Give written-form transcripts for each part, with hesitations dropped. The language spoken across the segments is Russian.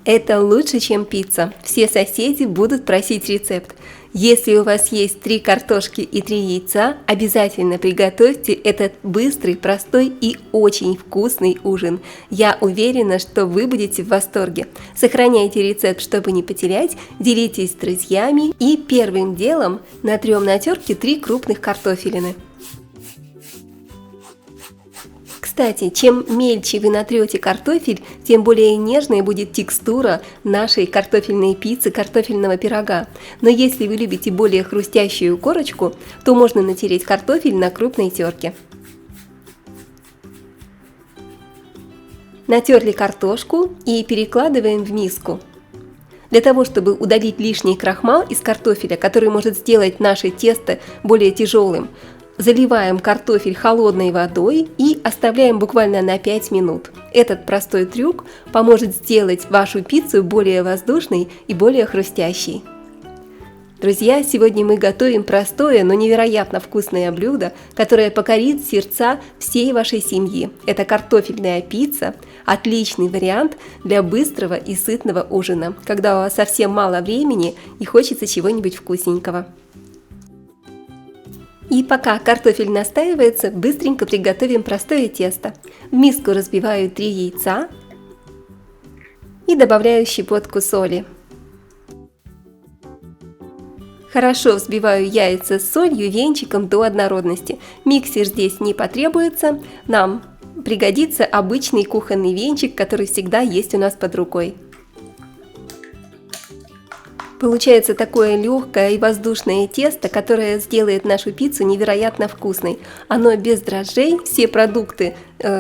Это лучше, чем пицца. Все соседи будут просить рецепт. Если у вас есть 3 картошки и 3 яйца, обязательно приготовьте этот быстрый, простой и очень вкусный ужин. Я уверена, что вы будете в восторге. Сохраняйте рецепт, чтобы не потерять, делитесь с друзьями и первым делом натрем на терке 3 крупных картофелины. Кстати, чем мельче вы натрете картофель, тем более нежной будет текстура нашей картофельной пиццы, картофельного пирога. Но если вы любите более хрустящую корочку, то можно натереть картофель на крупной терке. Натерли картошку и перекладываем в миску. Для того, чтобы удалить лишний крахмал из картофеля, который может сделать наше тесто более тяжелым, заливаем картофель холодной водой и оставляем буквально на 5 минут. Этот простой трюк поможет сделать вашу пиццу более воздушной и более хрустящей. Друзья, сегодня мы готовим простое, но невероятно вкусное блюдо, которое покорит сердца всей вашей семьи. Это картофельная пицца – отличный вариант для быстрого и сытного ужина, когда у вас совсем мало времени и хочется чего-нибудь вкусненького. И пока картофель настаивается, быстренько приготовим простое тесто. В миску разбиваю 3 яйца и добавляю щепотку соли. Хорошо взбиваю яйца с солью венчиком до однородности. Миксер здесь не потребуется, нам пригодится обычный кухонный венчик, который всегда есть у нас под рукой. Получается такое легкое и воздушное тесто, которое сделает нашу пиццу невероятно вкусной. Оно без дрожжей, все продукты,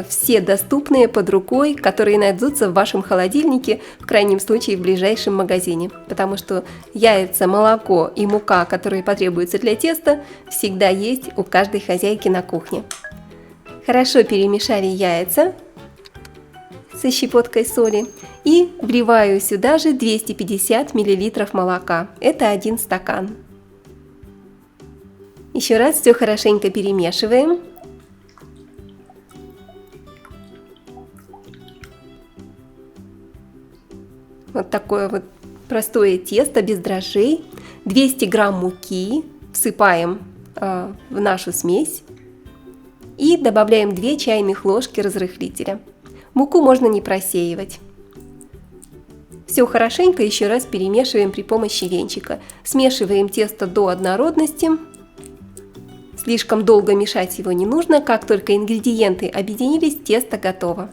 все доступные под рукой, которые найдутся в вашем холодильнике, в крайнем случае в ближайшем магазине. Потому что яйца, молоко и мука, которые потребуются для теста, всегда есть у каждой хозяйки на кухне. Хорошо перемешали яйца со щепоткой соли и вливаю сюда же 250 мл молока. Это 1 стакан. Еще раз все хорошенько перемешиваем. Вот такое вот простое тесто без дрожжей. 200 грамм муки всыпаем в нашу смесь и добавляем 2 чайных ложки разрыхлителя. Муку можно не просеивать. Все хорошенько еще раз перемешиваем при помощи венчика. Смешиваем тесто до однородности. Слишком долго мешать его не нужно. Как только ингредиенты объединились, тесто готово.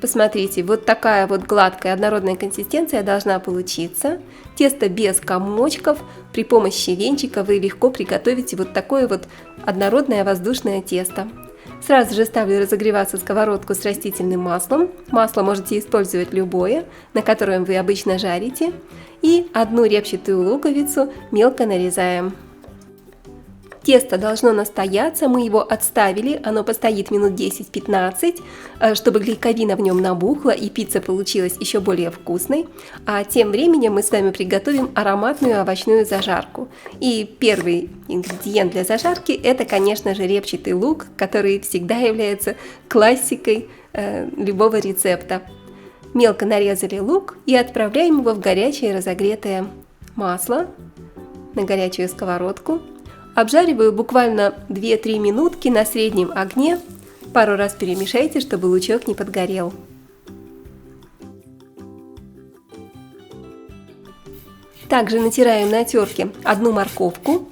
Посмотрите, вот такая вот гладкая однородная консистенция должна получиться. Тесто без комочков. При помощи венчика вы легко приготовите вот такое вот однородное воздушное тесто. Сразу же ставлю разогреваться сковородку с растительным маслом. Масло можете использовать любое, на котором вы обычно жарите. И 1 репчатую луковицу мелко нарезаем. Тесто должно настояться, мы его отставили, оно постоит минут 10-15, чтобы клейковина в нем набухла и пицца получилась еще более вкусной. А тем временем мы с вами приготовим ароматную овощную зажарку. И первый ингредиент для зажарки – это, конечно же, репчатый лук, который всегда является классикой любого рецепта. Мелко нарезали лук и отправляем его в горячее разогретое масло на горячую сковородку. Обжариваю буквально 2-3 минутки на среднем огне. Пару раз перемешайте, чтобы лучок не подгорел. Также натираем на терке 1 морковку.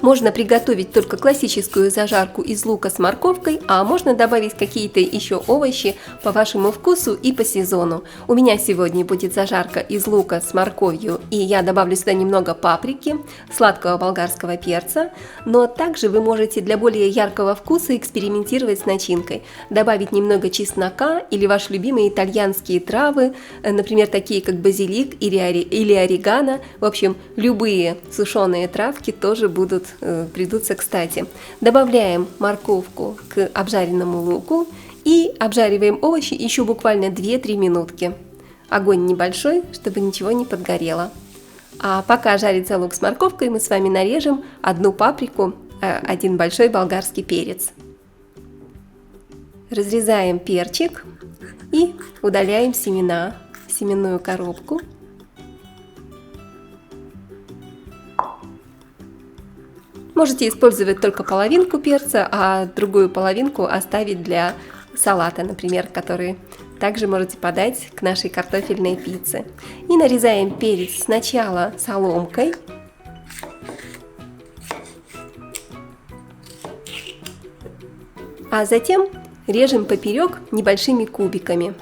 Можно приготовить только классическую зажарку из лука с морковкой, а можно добавить какие-то еще овощи по вашему вкусу и по сезону. У меня сегодня будет зажарка из лука с морковью, и я добавлю сюда немного паприки, сладкого болгарского перца, но также вы можете для более яркого вкуса экспериментировать с начинкой. Добавить немного чеснока или ваши любимые итальянские травы, например, такие как базилик или орегано. В общем, любые сушеные травки тоже придутся кстати. Добавляем морковку к обжаренному луку и обжариваем овощи еще буквально 2-3 минутки. Огонь небольшой, чтобы ничего не подгорело. А пока жарится лук с морковкой, мы с вами нарежем 1 паприку, 1 большой болгарский перец. Разрезаем перчик И удаляем семена в семенную коробку. Можете использовать только половинку перца, а другую половинку оставить для салата, например, который также можете подать к нашей картофельной пицце. И нарезаем перец сначала соломкой. А затем режем поперек небольшими кубиками.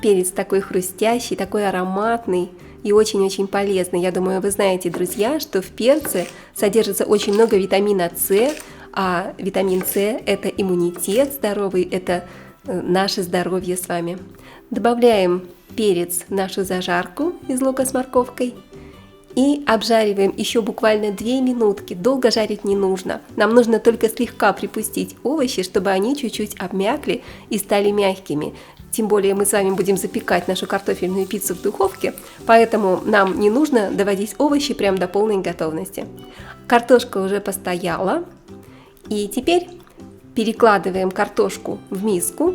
Перец такой хрустящий, такой ароматный и очень-очень полезный. Я думаю, вы знаете, друзья, что в перце содержится очень много витамина С, а витамин С – это иммунитет здоровый, это наше здоровье с вами. Добавляем перец в нашу зажарку из лука с морковкой и обжариваем еще буквально 2 минутки. Долго жарить не нужно. Нам нужно только слегка припустить овощи, чтобы они чуть-чуть обмякли и стали мягкими. Тем более мы с вами будем запекать нашу картофельную пиццу в духовке, поэтому нам не нужно доводить овощи прям до полной готовности. Картошка уже постояла, и теперь перекладываем картошку в миску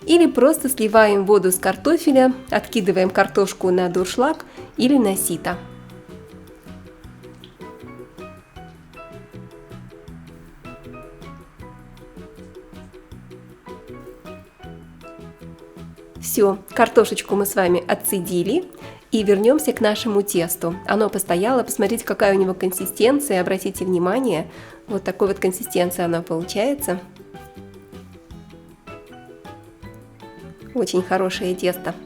или просто сливаем воду с картофеля, откидываем картошку на дуршлаг или на сито. Все, картошечку мы с вами отцедили и вернемся к нашему тесту. Оно постояло, посмотрите, какая у него консистенция, обратите внимание, вот такой вот консистенция она получается. Очень хорошее тесто.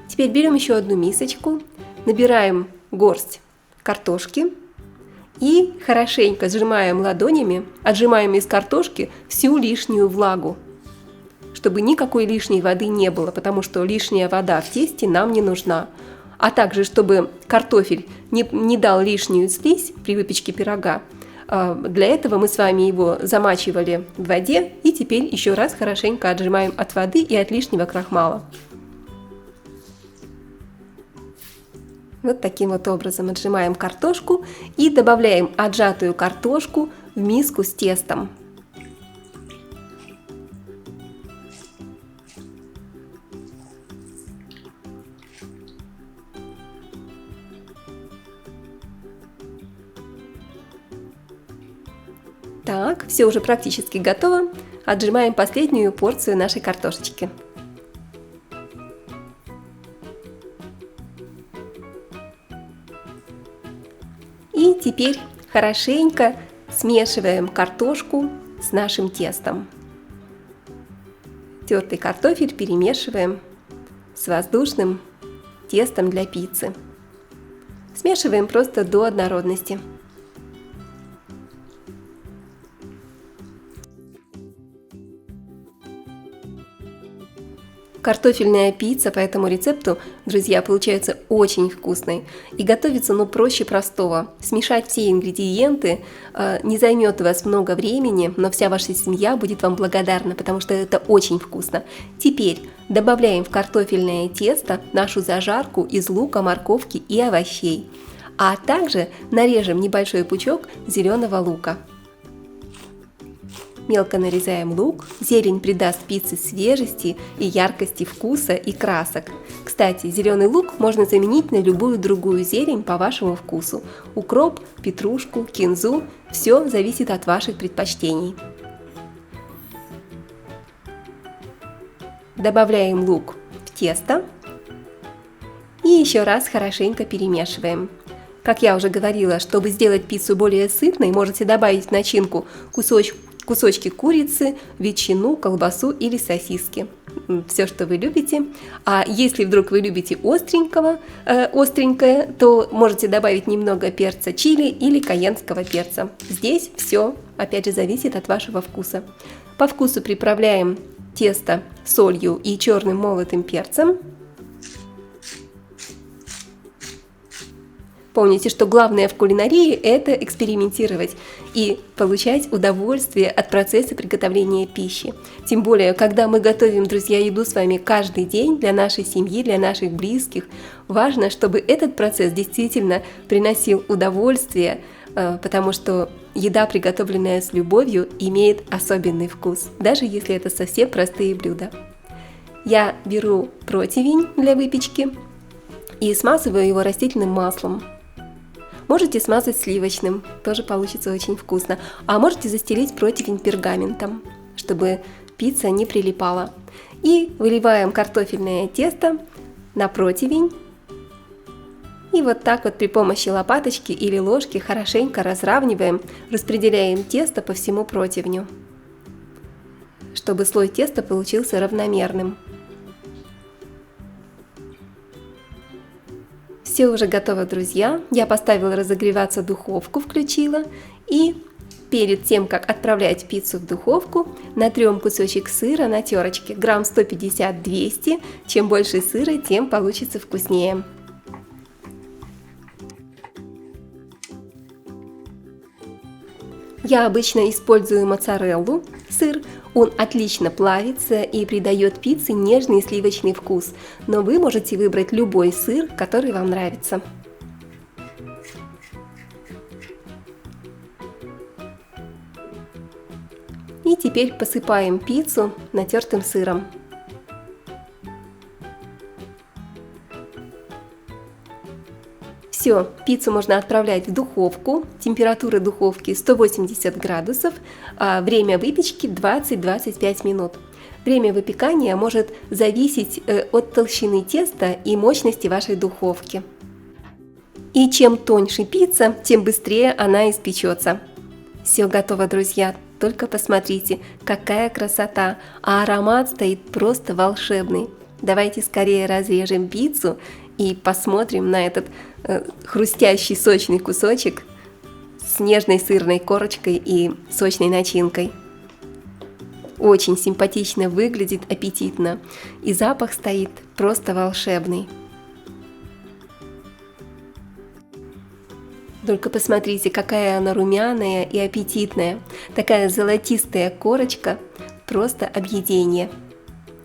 Теперь берем еще одну мисочку, набираем горсть картошки и хорошенько сжимаем ладонями, отжимаем из картошки всю лишнюю влагу, чтобы никакой лишней воды не было, потому что лишняя вода в тесте нам не нужна. А также, чтобы картофель не дал лишнюю слизь при выпечке пирога, для этого мы с вами его замачивали в воде и теперь еще раз хорошенько отжимаем от воды и от лишнего крахмала. Вот таким вот образом отжимаем картошку и добавляем отжатую картошку в миску с тестом. Так, все уже практически готово. Отжимаем последнюю порцию нашей картошечки. И теперь хорошенько смешиваем картошку с нашим тестом. Тертый картофель перемешиваем с воздушным тестом для пиццы. Смешиваем просто до однородности. Картофельная пицца по этому рецепту, друзья, получается очень вкусной. И готовится, проще простого. Смешать все ингредиенты не займет у вас много времени, но вся ваша семья будет вам благодарна, потому что это очень вкусно. Теперь добавляем в картофельное тесто нашу зажарку из лука, морковки и овощей. А также нарежем небольшой пучок зеленого лука. Мелко нарезаем лук, зелень придаст пицце свежести и яркости вкуса и красок. Кстати, зеленый лук можно заменить на любую другую зелень по вашему вкусу. Укроп, петрушку, кинзу – все зависит от ваших предпочтений. Добавляем лук в тесто и еще раз хорошенько перемешиваем. Как я уже говорила, чтобы сделать пиццу более сытной, можете добавить в начинку кусочки курицы, ветчину, колбасу или сосиски. Все, что вы любите. А если вдруг вы любите остренькое, то можете добавить немного перца чили или кайенского перца. Здесь все, опять же, зависит от вашего вкуса. По вкусу приправляем тесто солью и черным молотым перцем. Помните, что главное в кулинарии – это экспериментировать и получать удовольствие от процесса приготовления пищи. Тем более, когда мы готовим, друзья, еду с вами каждый день для нашей семьи, для наших близких, важно, чтобы этот процесс действительно приносил удовольствие, потому что еда, приготовленная с любовью, имеет особенный вкус, даже если это совсем простые блюда. Я беру противень для выпечки и смазываю его растительным маслом. Можете смазать сливочным, тоже получится очень вкусно. А можете застелить противень пергаментом, чтобы пицца не прилипала. И выливаем картофельное тесто на противень. И вот так вот при помощи лопаточки или ложки хорошенько разравниваем, распределяем тесто по всему противню, чтобы слой теста получился равномерным. Все уже готово, друзья. Я поставила разогреваться духовку, включила. И перед тем, как отправлять пиццу в духовку, натрем кусочек сыра на терочке, грамм 150-200. Чем больше сыра, тем получится вкуснее. Я обычно использую моцареллу, сыр. Он отлично плавится и придает пицце нежный сливочный вкус, но вы можете выбрать любой сыр, который вам нравится. И теперь посыпаем пиццу натертым сыром. Все, пиццу можно отправлять в духовку, температура духовки 180 градусов, а время выпечки 20-25 минут. Время выпекания может зависеть от толщины теста и мощности вашей духовки. И чем тоньше пицца, тем быстрее она испечется. Все готово, друзья, только посмотрите, какая красота, а аромат стоит просто волшебный. Давайте скорее разрежем пиццу и посмотрим на этот хрустящий сочный кусочек с нежной сырной корочкой и сочной начинкой. Очень симпатично выглядит, аппетитно, и запах стоит просто волшебный. Только посмотрите, какая она румяная и аппетитная, такая золотистая корочка, просто объедение.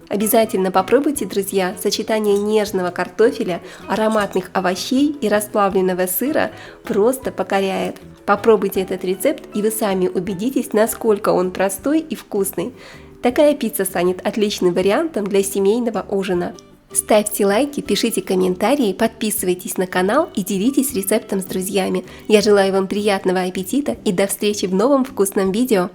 Обязательно попробуйте, друзья, сочетание нежного картофеля, ароматных овощей и расплавленного сыра просто покоряет. Попробуйте этот рецепт, и вы сами убедитесь, насколько он простой и вкусный. Такая пицца станет отличным вариантом для семейного ужина. Ставьте лайки, пишите комментарии, подписывайтесь на канал и делитесь рецептом с друзьями. Я желаю вам приятного аппетита и до встречи в новом вкусном видео.